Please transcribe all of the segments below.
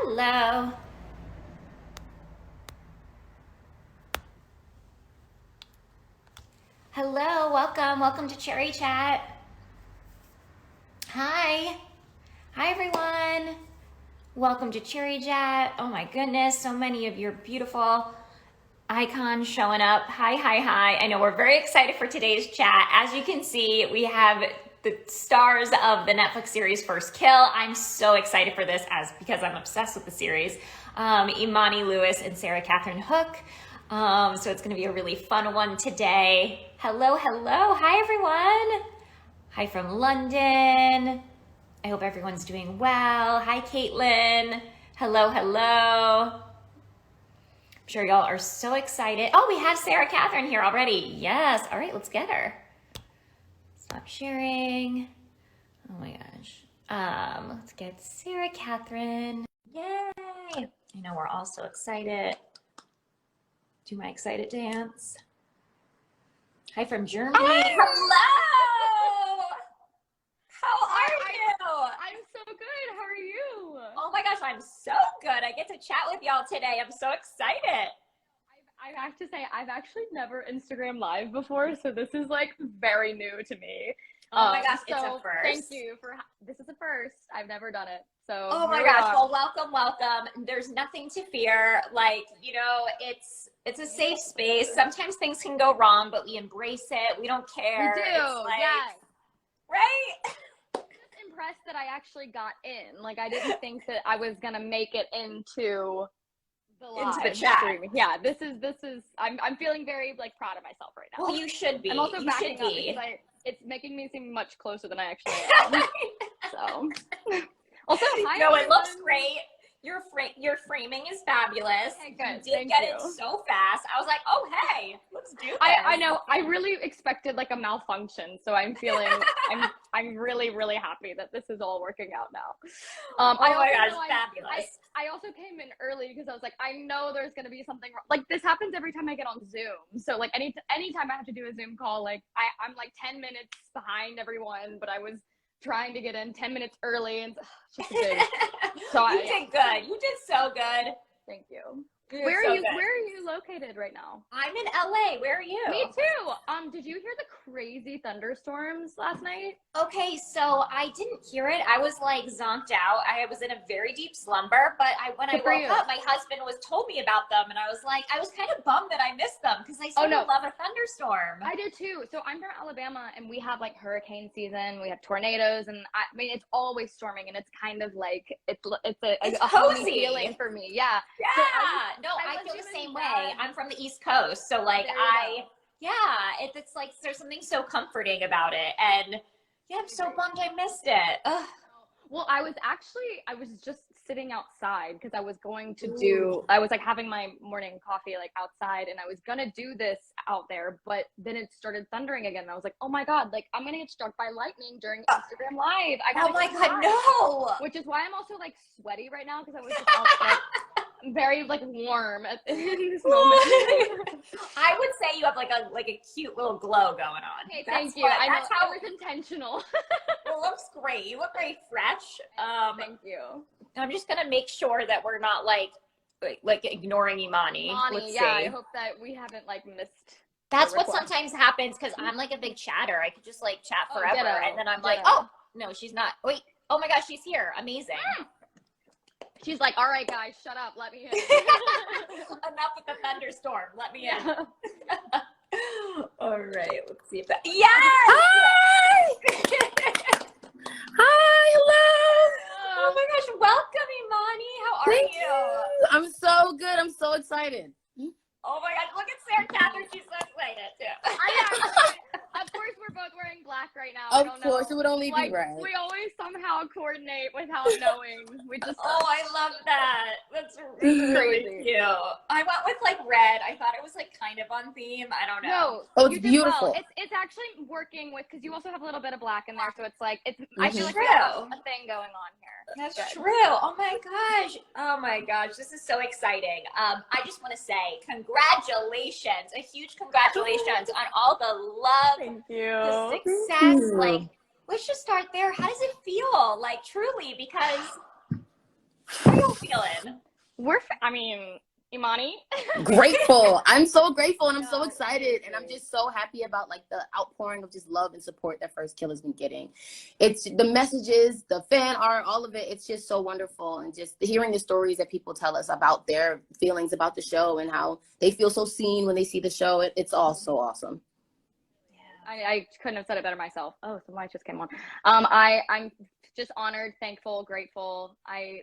Hello. Hello, welcome. Welcome to Cherry Chat. Hi. Hi, everyone. Welcome to Cherry Chat. Oh my goodness, so many of your beautiful icons showing up. Hi, hi, hi. I know we're very excited for today's chat. As you can see, we have the stars of the Netflix series First Kill. I'm so excited for this because I'm obsessed with the series. Imani Lewis and Sarah Catherine Hook. So it's going to be a really fun one today. Hello, hello. Hi, everyone. Hi from London. I hope everyone's doing well. Hi, Caitlin. Hello, hello. I'm sure y'all are so excited. Oh, we have Sarah Catherine here already. Yes. All right, let's get her. Stop sharing. Oh my gosh. Let's get Sarah Catherine. Yay. I know we're all so excited. Do my excited dance. Hi from Germany. Hi. Hello. How are you? I'm so good. How are you? Oh my gosh, I'm so good. I get to chat with y'all today. I'm so excited. I have to say, I've actually never Instagram Live before, so this is like very new to me. Oh my gosh, it's a first. Thank you for this is a first. I've never done it. So oh my gosh, well, welcome, welcome. There's nothing to fear. Like, you know, it's a safe space. Sometimes things can go wrong, but we embrace it. We don't care. We do. Like, yes. Right? I'm just impressed that I actually got in. Like, I didn't think that I was gonna make it into the live chat. streaming. Yeah, this is. I'm feeling very like proud of myself right now. Well, you should be. I'm also you backing should up be. because it's making me seem much closer than I actually am. So, also, hi. No, everyone. it looks great. Your framing is fabulous. Okay, good. You did get it so fast. I was like, oh hey, let's do this. I know. I really expected like a malfunction, so I'm feeling I'm really happy that this is all working out now. Oh my gosh, fabulous. I also came in early because I was like, I know there's gonna be something wrong. Like this happens every time I get on Zoom. So like anytime I have to do a Zoom call, like I'm like 10 minutes behind everyone, but I was trying to get in 10 minutes early and just a big, so you did good. You did so good. Thank you. Where are you located right now? I'm in LA. Where are you? Me too. Did you hear the crazy thunderstorms last night? Okay, so I didn't hear it. I was like zonked out. I was in a very deep slumber, but when I woke up, my husband told me about them, and I was like, I was kind of bummed that I missed them because I still love a thunderstorm. I do too. So I'm from Alabama, and we have like hurricane season. We have tornadoes, and I mean it's always storming, and it's kind of like it's a homey feeling for me. Yeah. Yeah. So I feel the same way. I'm from the East Coast, so like it's like there's something so comforting about it, and yeah, I'm so bummed I missed it. Ugh. Well, I was just sitting outside because I was going to I was like having my morning coffee like outside, and I was gonna do this out there, but then it started thundering again, and I was like, oh my god, like I'm gonna get struck by lightning during Instagram Live. Oh my god, no! Which is why I'm also like sweaty right now because I was just outside. Very like warm in this moment. I would say you have like a cute little glow going on. Okay, thank you. I know that's how it was intentional. It looks great. You look very fresh. Thank you. I'm just gonna make sure that we're not like ignoring Imani. Let's see. I hope that we haven't like missed. That's what sometimes happens because I'm like a big chatter. I could just like chat forever, and then I'm like, oh no, she's not. Wait, oh my gosh, she's here. Amazing. She's like, all right, guys, shut up. Let me in. Enough with the thunderstorm. Let me in. All right, let's see if that. Yes! Hi! Hi, hello! Oh my gosh, welcome, Imani. How are Thank you? I'm so good. I'm so excited. Oh my gosh, look at Sarah Catherine. She's so excited, too. Of course, we're both wearing black right now. Of course, it would only be right. We always somehow coordinate without knowing. We just. Oh, I love that. That's really cute. I went with like red. I thought it was like kind of on theme. I don't know. No, oh, it's beautiful. Well. It's actually working with because you also have a little bit of black in there, so it's like it's. Mm-hmm. I feel like we have a thing going on here. That's true. Oh my gosh. Oh my gosh. This is so exciting. I just want to say congratulations, a huge congratulations on all the love, thank you, the success. Like, let's just start there. How does it feel? Like, truly, because feeling? I mean, Imani. Grateful. I'm so grateful and I'm so excited. And I'm just so happy about like the outpouring of just love and support that First Kill has been getting. It's the messages, the fan art, all of it. It's just so wonderful. And just hearing the stories that people tell us about their feelings about the show and how they feel so seen when they see the show. It's all so awesome. I couldn't have said it better myself. Oh, some light just came on. I'm just honored, thankful, grateful. I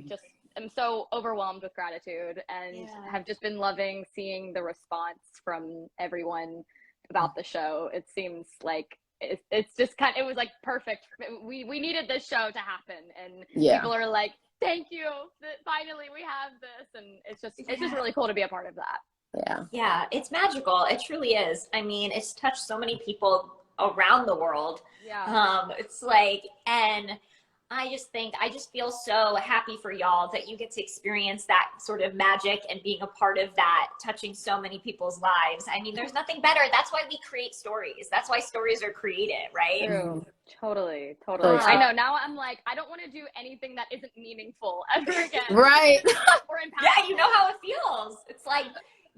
just am so overwhelmed with gratitude and have just been loving seeing the response from everyone about the show. It seems like it's just it was like perfect. We needed this show to happen, and people are like, thank you, finally we have this, and it's just really cool to be a part of that. Yeah, it's magical. It truly is. I mean, it's touched so many people around the world. It's like, and I just feel so happy for y'all that you get to experience that sort of magic and being a part of that, touching so many people's lives. I mean, there's nothing better. That's why we create stories. That's why stories are created, right? True. Totally. I know. Now I'm like, I don't want to do anything that isn't meaningful ever again. Right. Or impactful. Yeah, you know how it feels. It's like,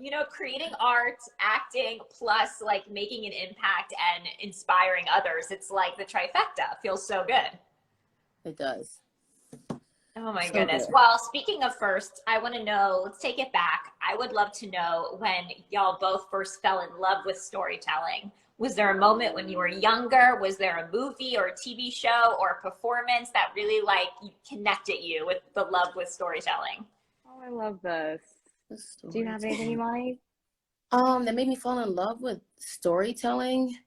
you know, creating art, acting, plus like making an impact and inspiring others. It's like the trifecta. It feels so good. It does. Oh my So goodness. good. Well, speaking of first, I want to know, let's take it back. I would love to know when y'all both first fell in love with storytelling. Was there a moment when you were younger? Was there a movie or a TV show or a performance that really like connected you with the love with storytelling? Oh, I love this. Do you have anything, Imani? That made me fall in love with storytelling.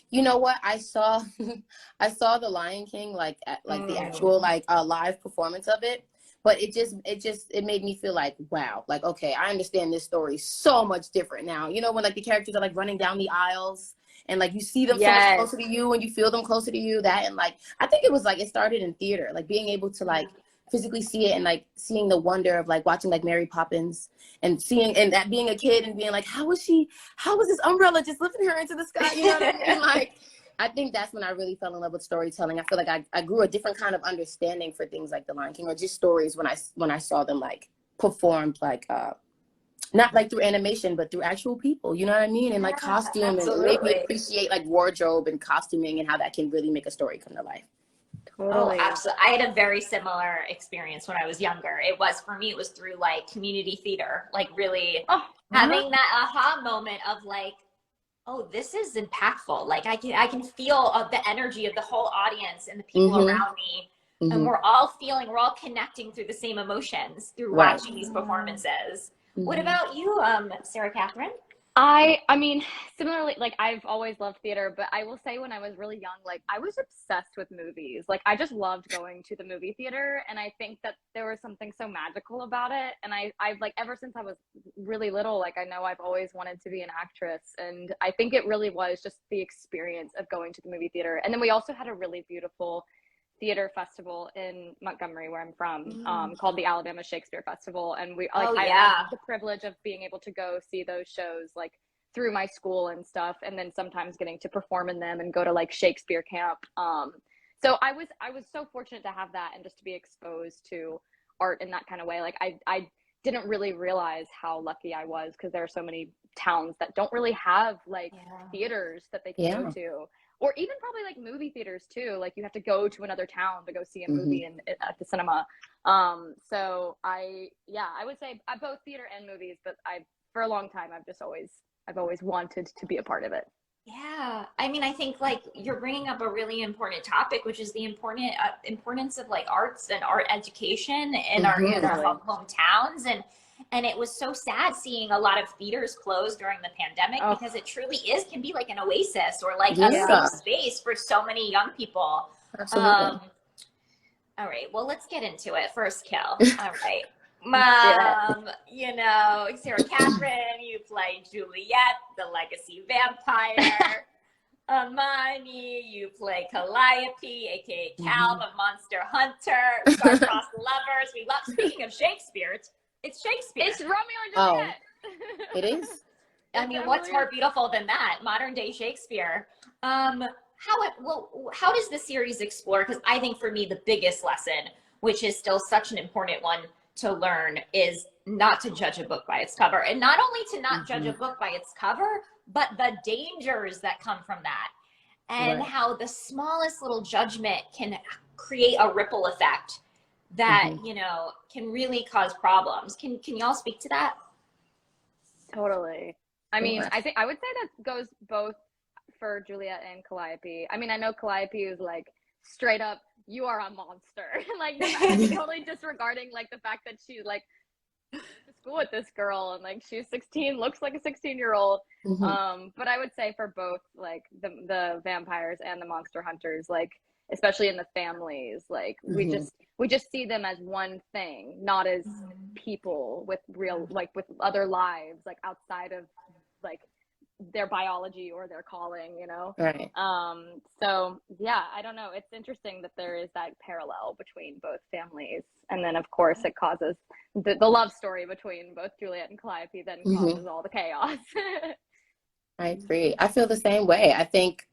You know what? I saw The Lion King the actual live performance of it, but it made me feel like, wow, like, okay, I understand this story so much different now. You know, when like the characters are like running down the aisles and like you see them so much closer to you and you feel them closer to you, that, and like I think it was like it started in theater, like being able to like physically see it and like seeing the wonder of like watching like Mary Poppins and seeing and that being a kid and being like, how was this umbrella just lifting her into the sky? You know what I mean? Like, I think that's when I really fell in love with storytelling. I feel like I grew a different kind of understanding for things like The Lion King or just stories when I saw them like performed, like not like through animation but through actual people. You know what I mean? And like costume, and it made me appreciate like wardrobe and costuming and how that can really make a story come to life. Totally. Oh, absolutely. I had a very similar experience when I was younger. For me, it was through like community theater, like really having that aha moment of like, oh, this is impactful. Like I can feel the energy of the whole audience and the people around me. And we're all connecting through the same emotions through watching these performances. What about you, Sarah Catherine? I mean, similarly, like I've always loved theater, but I will say when I was really young, like I was obsessed with movies. Like I just loved going to the movie theater, and I think that there was something so magical about it. And I've like ever since I was really little, like I know I've always wanted to be an actress, and I think it really was just the experience of going to the movie theater. And then we also had a really beautiful theater festival in Montgomery, where I'm from, called the Alabama Shakespeare Festival, and I had the privilege of being able to go see those shows like through my school and stuff, and then sometimes getting to perform in them and go to like Shakespeare camp. So I was so fortunate to have that and just to be exposed to art in that kind of way. Like I didn't really realize how lucky I was, because there are so many towns that don't really have like theaters that they can go to. Or even probably like movie theaters too. Like you have to go to another town to go see a movie at the cinema. So I would say both theater and movies, but for a long time, I've always wanted to be a part of it. Yeah. I mean, I think like you're bringing up a really important topic, which is the importance of like arts and art education in our hometowns. And it was so sad seeing a lot of theaters close during the pandemic, because it truly can be like an oasis or like a safe space for so many young people. Absolutely. All right, well, let's get into it. First kill. All right. You know, Sarah Catherine, you play Juliet, the legacy vampire. Imani, you play Calliope, aka Cal, the monster hunter. Star-crossed lovers. Speaking of Shakespeare, it's Shakespeare. It's Romeo and Juliet. It is. I mean, what's more beautiful than that? Modern day Shakespeare. How does the series explore? Because I think for me, the biggest lesson, which is still such an important one to learn is not to judge a book by its cover. And not only to not judge a book by its cover, but the dangers that come from that. And how the smallest little judgment can create a ripple effect that, you know, can really cause problems. Can y'all speak to that? Totally. I mean, I think I would say that goes both for Juliet and Calliope. I mean, I know Calliope is like straight up, you are a monster. Like totally disregarding like the fact that she's like to school with this girl and like she's 16, looks like a 16-year-old. But I would say for both like the vampires and the monster hunters, like especially in the families, like we just see them as one thing, not as people with real like with other lives like outside of like their biology or their calling, you know? Right. So yeah, I don't know. It's interesting that there is that parallel between both families. And then of course it causes the love story between both Juliet and Calliope then causes all the chaos. I agree. I feel the same way. I think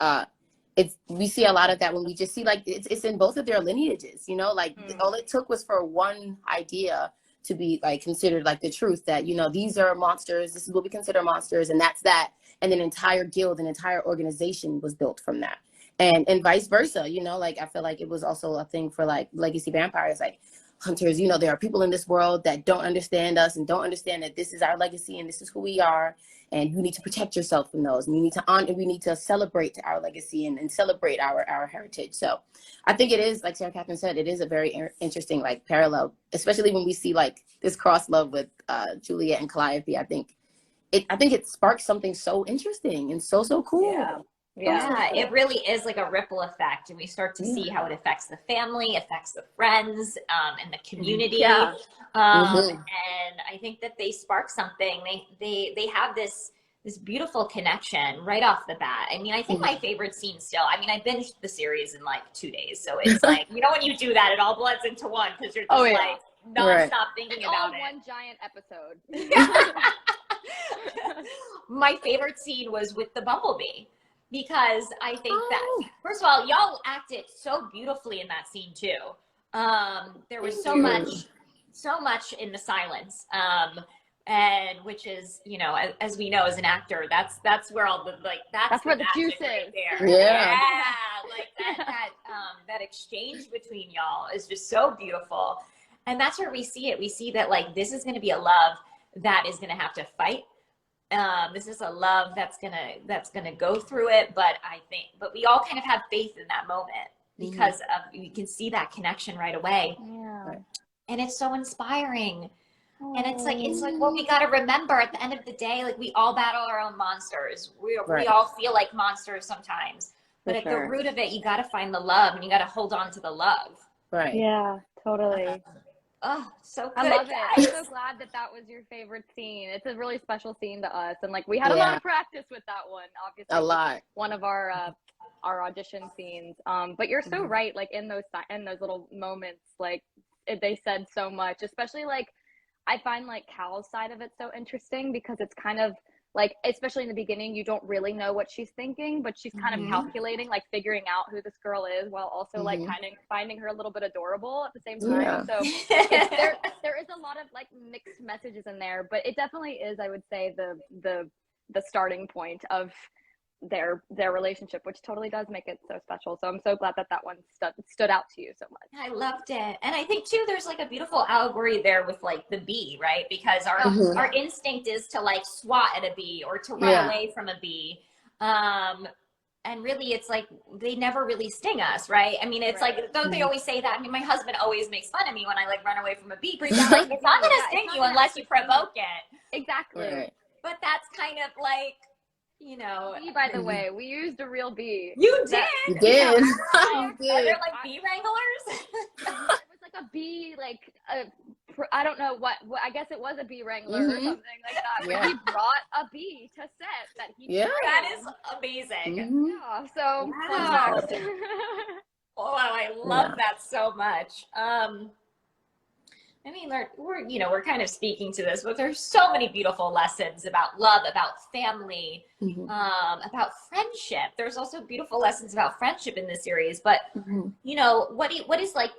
we see a lot of that when we just see like it's in both of their lineages, you know, like all it took was for one idea to be like considered like the truth that, you know, these are monsters, this is what we consider monsters, and that's that. And an entire guild, an entire organization was built from that. And vice versa, you know, like I feel like it was also a thing for like legacy vampires, like hunters, you know, there are people in this world that don't understand us and don't understand that this is our legacy and this is who we are. And you need to protect yourself from those. And you need to honor, we need to celebrate our legacy and celebrate our heritage. So I think it is, like Sarah Catherine said, it is a very interesting like parallel, especially when we see like this cross love with Juliet and Calliope. I think it sparks something so interesting and so cool. Yeah, it really is like a ripple effect, and we start to see how it affects the family, affects the friends, and the community. And I think that they spark something. They have this beautiful connection right off the bat. I mean, I think my favorite scene still, I mean, I binged the series in like 2 days, so it's like, you know, when you do that, it all blends into one because you're just like nonstop thinking about it. One giant episode. My favorite scene was with the bumblebee. Because I think that, first of all, y'all acted so beautifully in that scene too. There was so much in the silence, and which is, you know, as we know as an actor, that's where all the like that's where the juice right is. There. Yeah, like that exchange between y'all is just so beautiful, and that's where we see it. We see that like this is going to be a love that is going to have to fight. This is a love that's gonna go through it, but we all kind of have faith in that moment because you can see that connection right away. And it's so inspiring. And it's like what we got to remember at the end of the day, like we all battle our own monsters. We all feel like monsters sometimes, but at the root of it, you got to find the love and you got to hold on to the love. Right. Yeah, totally. Oh, so good. I love it. I'm so glad that was your favorite scene. It's a really special scene to us, and like we had a lot of practice with that one. Obviously, a lot. One of our audition scenes. But you're so right. Like in those little moments, like they said so much. Especially like I find like Cal's side of it so interesting because it's kind of like, especially in the beginning, you don't really know what she's thinking, but she's kind of calculating, like figuring out who this girl is while also like kind of finding her a little bit adorable at the same time. So there is a lot of like mixed messages in there, but it definitely is, I would say, the starting point of their relationship, which totally does make it so special. So I'm so glad that one stood out to you so much. I loved it. And I think too there's like a beautiful allegory there with like the bee, right? Because our instinct is to like swat at a bee or to run away from a bee, and really it's like they never really sting us, right? I mean, it's like, don't they always say that? I mean, my husband always makes fun of me when I like run away from a bee. He's like, it's not gonna sting you unless you provoke it. Exactly. But that's kind of like, you know, bee, by the way, we used a real bee. You did. You did. Are there like bee wranglers? It was like a bee, like I don't know what I guess it was a bee wrangler or something like that. But he brought a bee to set that he that is amazing. Yeah. So wow. Oh, I love that so much. I mean, we're kind of speaking to this, but there's so many beautiful lessons about love, about family, about friendship. There's also beautiful lessons about friendship in this series. But what is like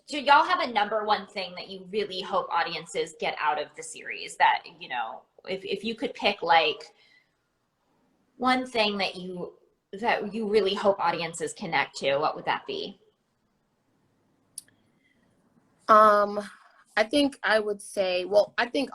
do y'all have a number one thing that you really hope audiences get out of the series? That if you could pick like one thing that you really hope audiences connect to, what would that be? I think I would say, well, I think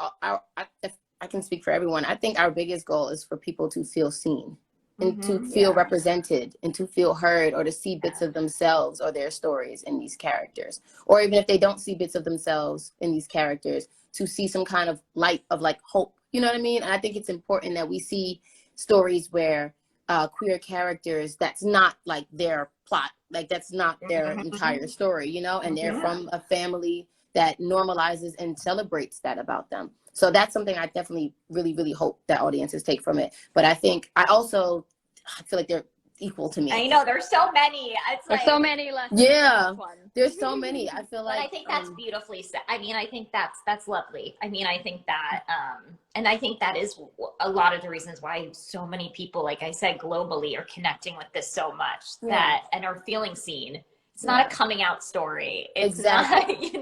if I can speak for everyone, I think our biggest goal is for people to feel seen and to feel represented and to feel heard, or to see bits of themselves or their stories in these characters. Or even if they don't see bits of themselves in these characters, to see some kind of light of like hope. You know what I mean? And I think it's important that we see stories where queer characters, that's not like their plot, like that's not their entire story, and they're from a family that normalizes and celebrates that about them. So that's something I definitely really, really hope that audiences take from it. But I feel like they're equal to me. I know there's so many. There's so many lessons. Yeah, there's so many. I feel like. But I think that's beautifully said. I mean, I think that's lovely. I mean, I think that, and I think that is a lot of the reasons why so many people, like I said, globally are connecting with this so much and are feeling seen. It's not a coming out story. It's not, it's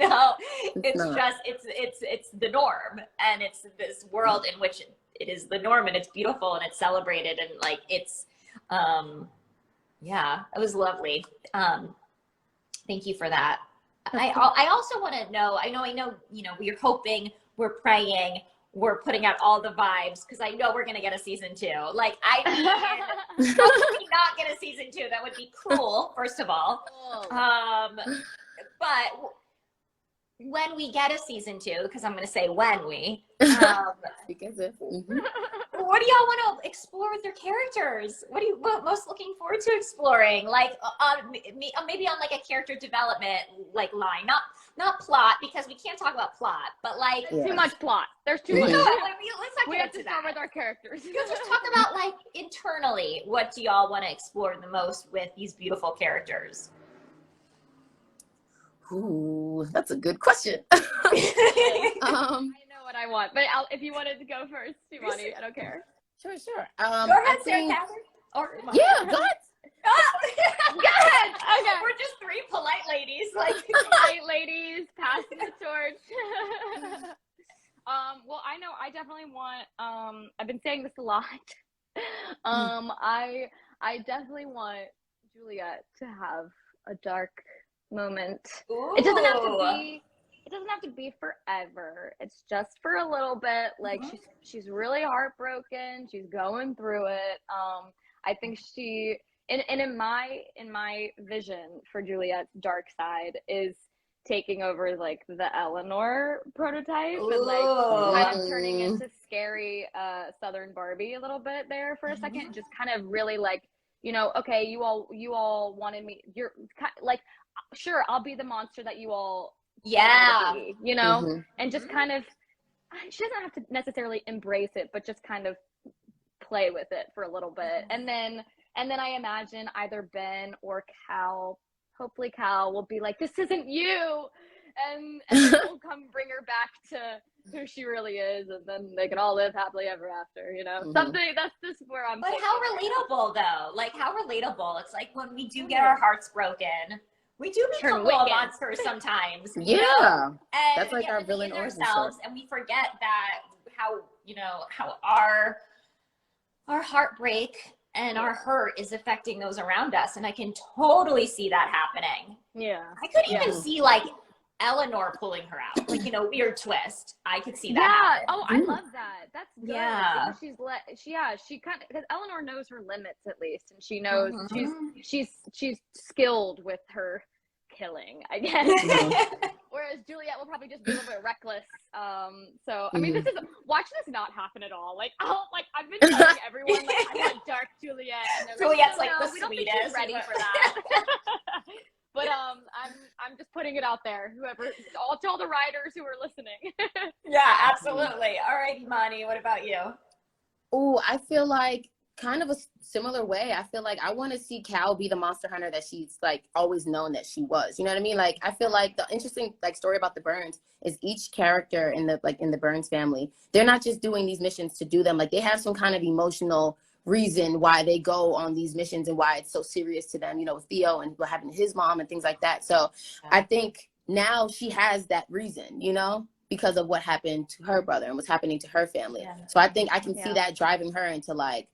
the norm, and it's this world in which it is the norm, and it's beautiful and it's celebrated, and like it's, it was lovely. Thank you for that. I also want to know, I know, we're hoping, we're praying, we're putting out all the vibes, because I know we're going to get a season 2. Like, I mean, how can we not get a season 2? That would be cruel, first of all. But when we get a season 2, because I'm going to say when we, because of, what do y'all want to explore with your characters? What are you most looking forward to exploring? Like, maybe on like a character development like line, not plot, because we can't talk about plot, but like too much plot. There's too much. No, let's not we get have to into start that. with our characters. Let's just talk about like internally. What do y'all want to explore the most with these beautiful characters? Ooh, that's a good question. I know what I want, but if you wanted to go first, Imani, I don't care. Sure. Go ahead, Sarah Catherine. Yeah, go ahead. Go ahead. Okay. We're just 3 polite ladies. Like polite ladies, passing the torch. Well, I know I definitely want, I've been saying this a lot. I definitely want Juliet to have a dark moment. Ooh. It doesn't have to be forever. It's just for a little bit. Like she's really heartbroken. She's going through it. I think she in my vision for Juliet's dark side is taking over like the Eleanor prototype. Ooh. And like kind of turning into scary Southern Barbie a little bit there for a second. Just kind of really like, okay, you all wanted me. You're like, sure, I'll be the monster that you all be, and just kind of, she doesn't have to necessarily embrace it, but just kind of play with it for a little bit. And then I imagine either Ben or Cal, hopefully Cal, will be like, this isn't you, and then we'll come bring her back to who she really is, and then they can all live happily ever after, something. That's just where I'm. But how relatable though, like how relatable. It's like when we do get our hearts broken, we do become little monsters sometimes. And that's we like get our villain ourselves, and we forget that how our heartbreak and our hurt is affecting those around us, and I can totally see that happening. I could even see like Eleanor pulling her out, like weird twist. I could see that. Oh, I love that. That's good. Yeah. She kind of, because Eleanor knows her limits at least, and she knows she's skilled with her killing, I guess. Whereas Juliet will probably just be a little bit reckless. So I mean, watch this not happen at all. Like I've been telling everyone like I want dark Juliet, and Juliet's like, the we don't sweetest. think she's ready for that. But I'm just putting it out there. To all the writers who are listening. Yeah, absolutely. All right, Imani, what about you? Oh, I feel like kind of a similar way. I feel like I want to see Cal be the monster hunter that she's like always known that she was. You know what I mean? Like, I feel like the interesting like story about the Burns is each character in the Burns family, they're not just doing these missions to do them. Like, they have some kind of emotional reason why they go on these missions and why it's so serious to them, you know, with Theo and what happened to his mom and things like that. So I think now she has that reason, you know, because of what happened to her brother and what's happening to her family. So I think I can see that driving her into like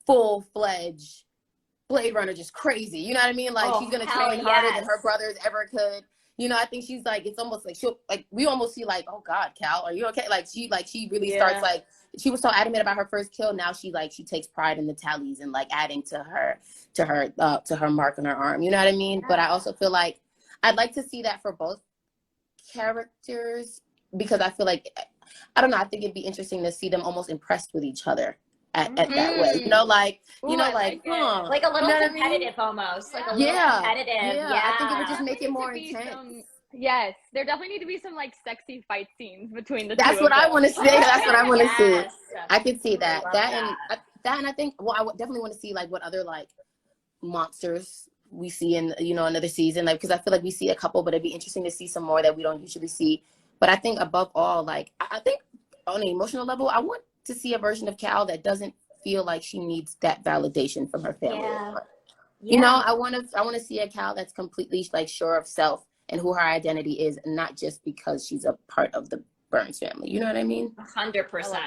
full-fledged Blade Runner, just crazy. You know what I mean? Like, she's gonna train harder than her brothers ever could. You know, I think she's like, it's almost like she'll like, we almost see like, oh God, Cal, are you okay? Like she really starts like, she was so adamant about her first kill. Now she takes pride in the tallies and like adding to her mark on her arm. You know what I mean? But I also feel like I'd like to see that for both characters, because I feel like, I don't know, I think it'd be interesting to see them almost impressed with each other at that way, you know, like, you know, like a little competitive, almost like a little competitive. I think it would just make it more intense. Yes, there definitely need to be some like sexy fight scenes between the two. That's what I want to see. That's what I want to see. I could see that. And I think, well, I would definitely want to see like what other like monsters we see in, you know, another season, like, because I feel like we see a couple, but it'd be interesting to see some more that we don't usually see. But I think above all, like, I think on an emotional level, I want to see a version of Cal that doesn't feel like she needs that validation from her family. You know, I want to see a Cal that's completely like sure of self and who her identity is, and not just because she's a part of the Burns family. You know what I mean? 100%.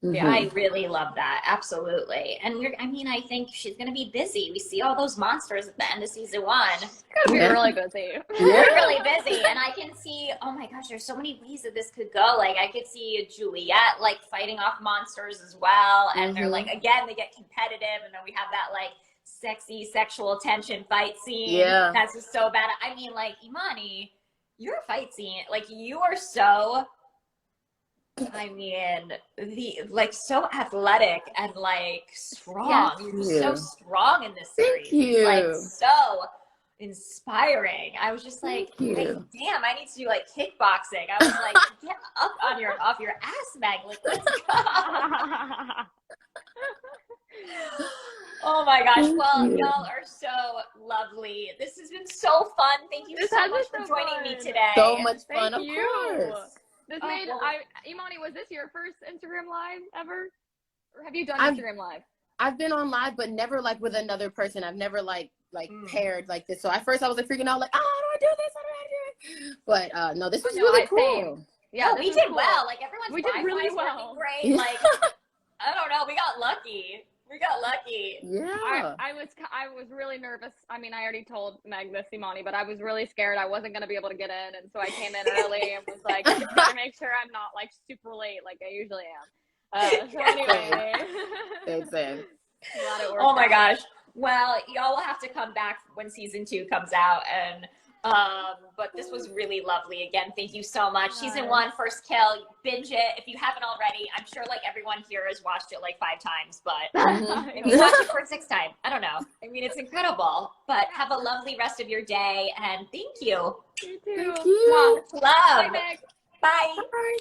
Yeah, I really love that. Absolutely. And I think she's going to be busy. We see all those monsters at the end of season 1. She's going to be really busy. Really busy. And I can see, oh my gosh, there's so many ways that this could go. Like, I could see Juliet, like, fighting off monsters as well. And they're like, again, they get competitive. And then we have that, like, sexy sexual tension fight scene. Yeah. That's just so bad. I mean, like, Imani, your fight scene, like, you are so... I mean, so athletic and like strong. You're so strong in this series. Like, so inspiring. I was just like, damn, I need to do like kickboxing. I was like, get up off your ass, Meg. Like, let's go. Oh my gosh. Well, y'all are so lovely. This has been so fun. Thank you so much for joining me today. So much fun, of course. This Imani, was this your first Instagram Live ever? Or have you done Instagram Live? I've been on live, but never like with another person. I've never like paired like this. So at first I was like freaking out, like, oh, how do I do this? How do I do it? But no, this was really cool. Yeah, we did well. Like, everyone's we did really well. Great. Like, I don't know, we got lucky. Yeah. I was really nervous. I mean, I already told Meg this, Imani, but I was really scared I wasn't going to be able to get in. And so I came in early and was like, just gotta make sure I'm not like super late like I usually am. So anyway. Same. Oh my gosh. Well, y'all will have to come back when season 2 comes out, and but this was really lovely. Again, thank you so much. Season 1, first kill, binge it if you haven't already. I'm sure like everyone here has watched it like 5 times, but maybe watch it for a 6th time. I don't know. I mean, it's incredible. But have a lovely rest of your day, and thank you. You too. Thank you. Love. Bye, Meg. Bye. Bye.